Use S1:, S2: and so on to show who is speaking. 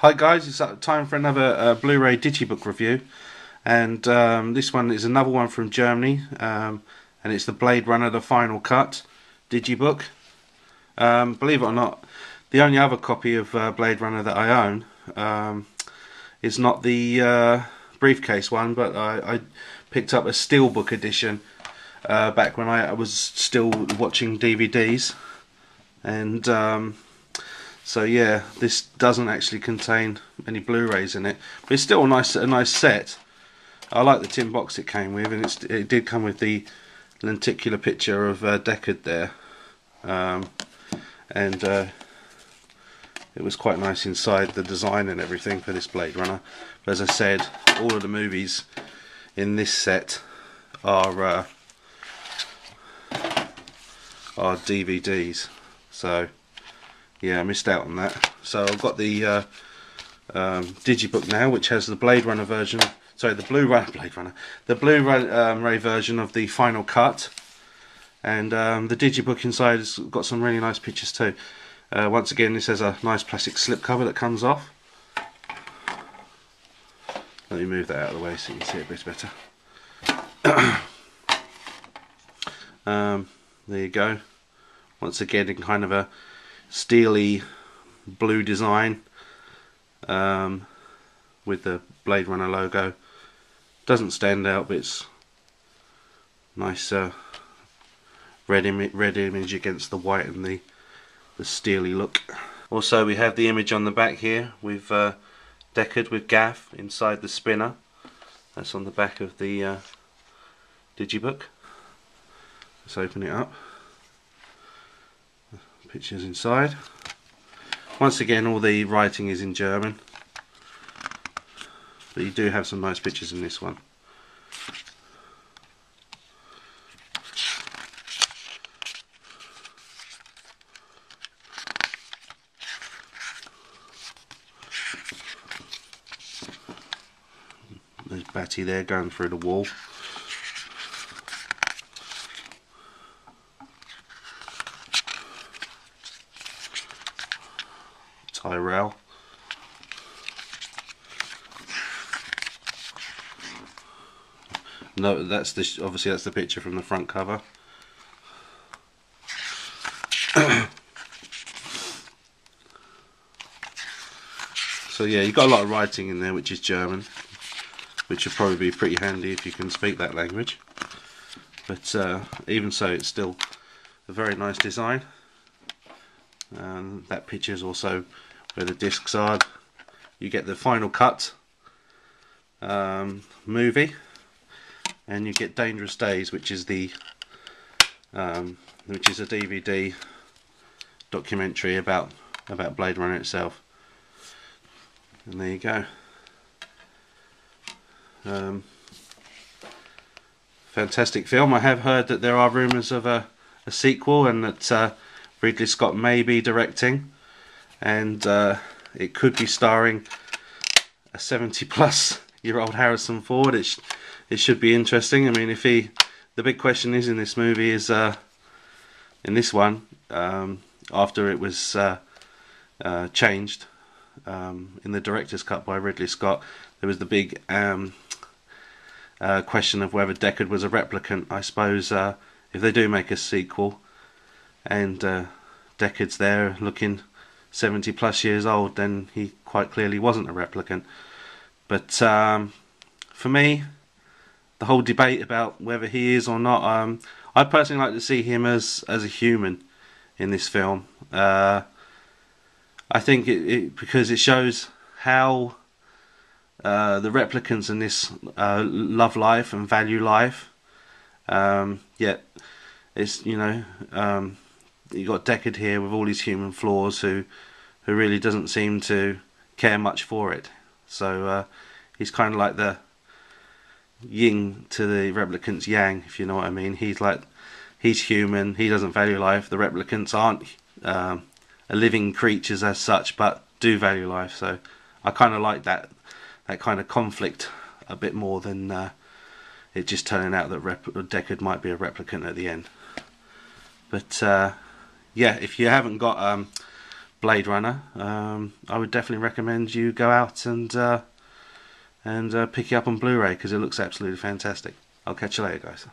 S1: Hi guys, it's time for another Blu-ray Digibook review, and this one is another one from Germany, and it's the Blade Runner The Final Cut Digibook. Believe it or not, the only other copy of Blade Runner that I own is not the briefcase one, but I picked up a steelbook edition back when I was still watching DVDs, and so yeah, this doesn't actually contain any Blu-rays in it, but it's still a nice set. I like the tin box it came with, and it did come with the lenticular picture of Deckard there, and it was quite nice inside, the design and everything for this Blade Runner. But as I said, all of the movies in this set are DVDs, so yeah, I missed out on that. So I've got the Digibook now, which has the Blade Runner version. Sorry, the Blu-ray version of the Final Cut, and the Digibook inside has got some really nice pictures too. Once again, this has a nice plastic slipcover that comes off. Let me move that out of the way so you can see it a bit better. There you go. Once again, in kind of a steely blue design with the Blade Runner logo. Doesn't stand out, but it's nice red image against the white and the steely look. Also, we have the image on the back here with Deckard with Gaff inside the spinner. That's on the back of the Digibook. Let's open it up. Pictures inside. Once again, all the writing is in German, but you do have some nice pictures in this one. There's Batty there going through the wall. Tyrell. No, that's obviously that's the picture from the front cover. So yeah, you've got a lot of writing in there, which is German, which would probably be pretty handy if you can speak that language. But even so, it's still a very nice design. That picture is also where the discs are. You get the Final Cut movie, and you get Dangerous Days, which is a DVD documentary about Blade Runner itself. And there you go. Fantastic film. I have heard that there are rumours of a sequel, and that Ridley Scott may be directing, and it could be starring a 70-plus-year-old Harrison Ford. It should be interesting. I mean, the big question is in this movie is in this one, after it was changed in the director's cut by Ridley Scott, there was the big question of whether Deckard was a replicant. I suppose if they do make a sequel, and Deckard's there looking 70 plus years old, then he quite clearly wasn't a replicant. But for me, the whole debate about whether he is or not, I personally like to see him as a human in this film. I think because it shows how the replicants in this love life and value life. Yet it's, you know, you got Deckard here with all his human flaws, who really doesn't seem to care much for it. So he's kind of like the yin to the replicants' yang, if you know what I mean. He's human. He doesn't value life. The replicants aren't living creatures as such, but do value life. So I kind of like that kind of conflict a bit more than it just turning out that Deckard might be a replicant at the end. But yeah, if you haven't got Blade Runner, I would definitely recommend you go out and pick it up on Blu-ray, because it looks absolutely fantastic. I'll catch you later, guys.